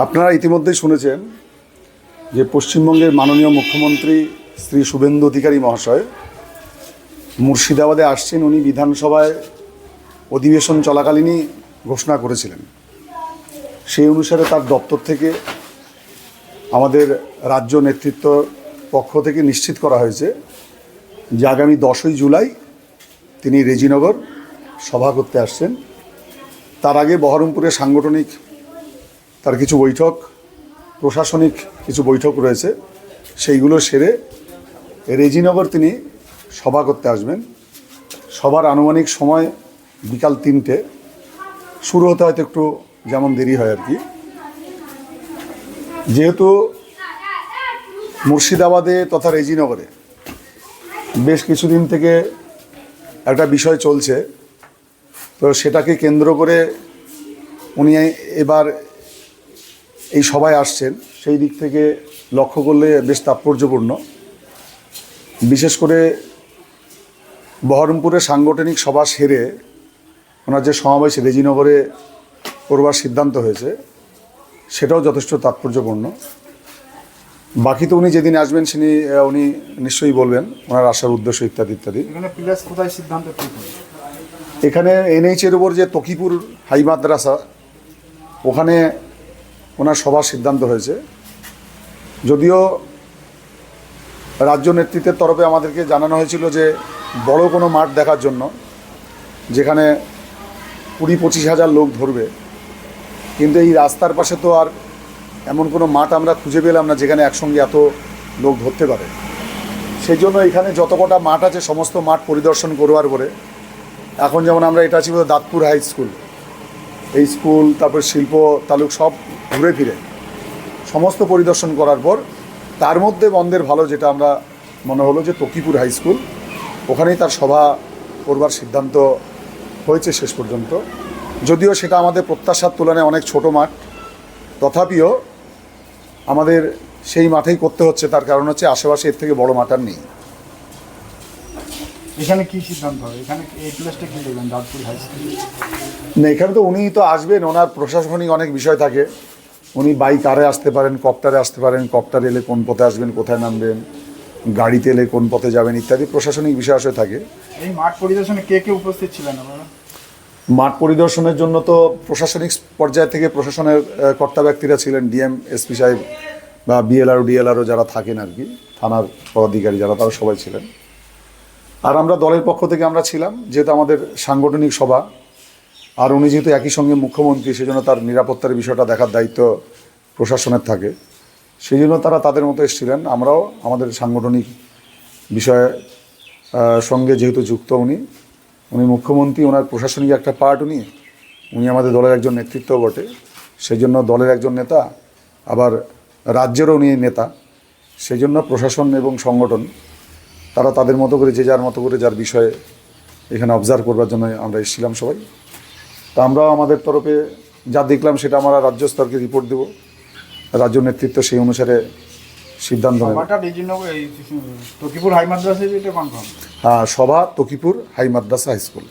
আপনারা ইতিমধ্যেই শুনেছেন যে পশ্চিমবঙ্গের মাননীয় মুখ্যমন্ত্রী শ্রী শুভেন্দু অধিকারী মহাশয় মুর্শিদাবাদে আসছেন। উনি বিধানসভায় অধিবেশন চলাকালীনই ঘোষণা করেছিলেন। সেই অনুসারে তার দপ্তর থেকে আমাদের রাজ্য নেতৃত্ব পক্ষ থেকে নিশ্চিত করা হয়েছে যে আগামী 10ই জুলাই তিনি রেজিনগর সভা করতে আসছেন। তার আগে বহরমপুরে সাংগঠনিক তার কিছু বৈঠক, প্রশাসনিক কিছু বৈঠক রয়েছে, সেইগুলো সেরে রেজিনগর তিনি সভা করতে আসবেন। সবার আনুমানিক সময় বিকাল 3টে, শুরু হতে হয়তো একটু যেমন দেরি হয় আর কি। যেহেতু মুর্শিদাবাদে তথা রেজিনগরে বেশ কিছুদিন থেকে একটা বিষয় চলছে, তো সেটাকে কেন্দ্র করে উনি এবার এই সভায় আসছেন। সেই দিক থেকে লক্ষ্য করলে বেশ তাৎপর্যপূর্ণ। বিশেষ করে বহরমপুরে সাংগঠনিক সভা সেরে ওনার যে সমাবেশ রেজিনগরে করবার সিদ্ধান্ত হয়েছে, সেটাও যথেষ্ট তাৎপর্যপূর্ণ। বাকি তো উনি যেদিন আসবেন উনি নিশ্চয়ই বলবেন ওনার আসার উদ্দেশ্য ইত্যাদি ইত্যাদি। এখানে এনএইচের উপর যে তকিপুর হাই মাদ্রাসা, ওখানে ওনার সভার সিদ্ধান্ত হয়েছে। যদিও রাজ্য নেতৃত্বের তরফে আমাদেরকে জানানো হয়েছিল যে বড় কোনো মাঠ দেখার জন্য, যেখানে 20-25 হাজার লোক ধরবে, কিন্তু এই রাস্তার পাশে তো আর এমন কোনো মাঠ আমরা খুঁজে পেলাম না যেখানে একসঙ্গে এত লোক ধরতে পারে। সেই জন্য এখানে যত কটা মাঠ আছে সমস্ত মাঠ পরিদর্শন করবার পরে, এখন যেমন আমরা এটা ছিল দাঁতপুর হাই স্কুল, এই স্কুল, তারপর শিল্প তালুক সব ঘুরে ফিরে সমস্ত পরিদর্শন করার পর তার মধ্যে বন্ধের ভালো যেটা আমরা মনে হলো যে তকিপুর হাই স্কুল, ওখানেই তার সভা করবার সিদ্ধান্ত হয়েছে শেষ পর্যন্ত। যদিও সেটা আমাদের প্রত্যাশার তুলনায় অনেক ছোট মাঠ, তথাপিও আমাদের সেই মাঠেই করতে হচ্ছে। তার কারণ হচ্ছে আশেপাশে এর থেকে বড় মাঠ আর নেই। এখানে কি সিদ্ধান্ত হবে? এখানে এই প্লেসটা কি দেখবেন, দাঁতপুর হাই স্কুল? না, এখানে তো উনিই তো আসবেন, ওনার প্রশাসনিক অনেক বিষয় থাকে। উনি বাই কারে আসতে পারেন, কপ্টারে আসতে পারেন, কপ্টারে এলে কোন পথে আসবেন, কোথায় নামবেন, গাড়িতে এলে কোন পথে যাবেন ইত্যাদি প্রশাসনিক বিষয় আসলে থাকে। এই মাঠ পরিদর্শনে কে কে উপস্থিত ছিলেন আপনারা? মাঠ পরিদর্শনের জন্য তো প্রশাসনিক পর্যায় থেকে প্রশাসনের কর্তা ব্যক্তিরা ছিলেন, ডিএম, এসপি সাহেব বা ডিএলআরও যারা থাকেন আর কি, থানার পদাধিকারী যারা, তারা সবাই ছিলেন। আর আমরা দলের পক্ষ থেকে আমরা ছিলাম, যেহেতু আমাদের সাংগঠনিক সভা, আর উনি যেহেতু একই সঙ্গে মুখ্যমন্ত্রী, সেজন্য তার নিরাপত্তার বিষয়টা দেখার দায়িত্ব প্রশাসনের থাকে। সেই জন্য তারা তাদের মতো এসেছিলেন। আমরাও আমাদের সাংগঠনিক বিষয়ে সঙ্গে যেহেতু যুক্ত উনি মুখ্যমন্ত্রী, ওনার প্রশাসনিক একটা পার্ট উনি আমাদের দলের একজন নেতৃত্বও বটে। সেই জন্য দলের একজন নেতা, আবার রাজ্যেরও উনি নেতা। সেই জন্য প্রশাসন এবং সংগঠন তারা তাদের মতো করে, যে যার মতো করে যার বিষয়ে এখানে অবজার্ভ করবার জন্য আমরা এসেছিলাম সবাই। তা আমরাও আমাদের তরফে যা দেখলাম সেটা আমরা রাজ্য স্তরকে রিপোর্ট দেব। রাজ্য নেতৃত্ব সেই অনুসারে সিদ্ধান্ত নেবে। তকিপুর হাই মাদ্রাসা, হ্যাঁ, সভা তকিপুর হাই মাদ্রাসা হাই স্কুল।